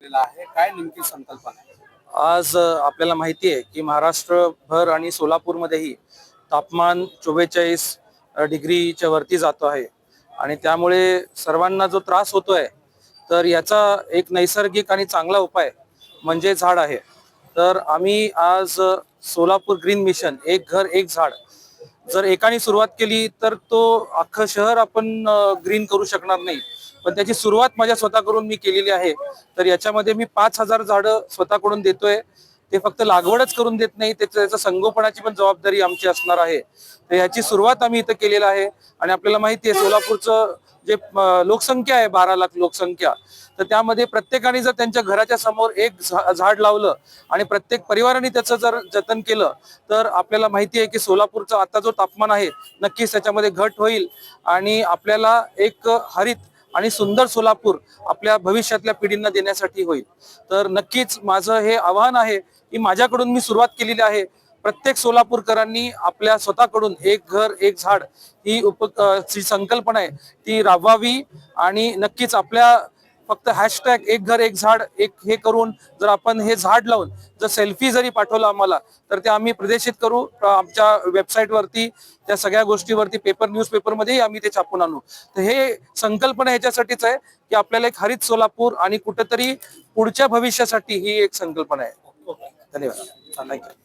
आहे काय नेमकी संकल्पना आहे? आज आपल्याला माहिती आहे की महाराष्ट्रभर आणि सोलापूरमध्येही तापमान 44 डिग्रीच्या वरती जातो आहे आणि त्यामुळे सर्वांना जो त्रास होतोय तर याचा एक नैसर्गिक आणि चांगला उपाय म्हणजे झाड आहे. तर आम्ही आज सोलापूर ग्रीन मिशन एक घर एक झाड जर एकाने सुरुवात केली तर तो अख्खं शहर आपण ग्रीन करू शकणार नाही, पण त्याची सुरुवात माझ्या स्वतःकडून मी केलेली आहे. तर याच्यामध्ये मी 5,000 झाडं स्वतःकडून देतोय. ते फक्त लागवडच करून देत नाही, त्याचं संगोपनाची पण जबाबदारी आमची असणार आहे. तर याची सुरुवात आम्ही इथं केलेलं आहे. आणि आपल्याला माहिती आहे सोलापूरचं जे लोकसंख्या आहे 12 लाख लोकसंख्या, तर त्यामध्ये प्रत्येकाने जर त्यांच्या घराच्या समोर एक झाड लावलं आणि प्रत्येक परिवाराने त्याचं जर जतन केलं तर आपल्याला माहिती आहे की सोलापूरचा आता जो तापमान आहे नक्कीच त्याच्यामध्ये घट होईल आणि आपल्याला एक हरित आणि सुंदर सोलापूर आपल्या भविष्यातल्या पिढींना देण्यासाठी होईल. तर नक्कीच माझं हे आव्हान आहे की माझ्याकडून मी सुरुवात केलेली आहे. प्रत्येक सोलापूरकरांनी आपल्या स्वतःकडून एक घर एक झाड ही जी संकल्पना आहे ती राबवावी आणि नक्कीच आपल्या फक्त हॅशटॅग एक घर एक झाड एक हे करून जर आपण हे झाड लावून जर सेल्फी जरी पाठवलं आम्हाला तर ते आम्ही प्रदर्शित करू आमच्या वेबसाईट वरती, त्या सगळ्या गोष्टीवरती न्यूजपेपर मध्येही आम्ही ते छापून आणू. तर हे संकल्पना ह्याच्यासाठीच आहे की आपल्याला एक हरित सोलापूर आणि कुठेतरी पुढच्या भविष्यासाठी ही एक संकल्पना आहे. धन्यवाद. थँक्यू.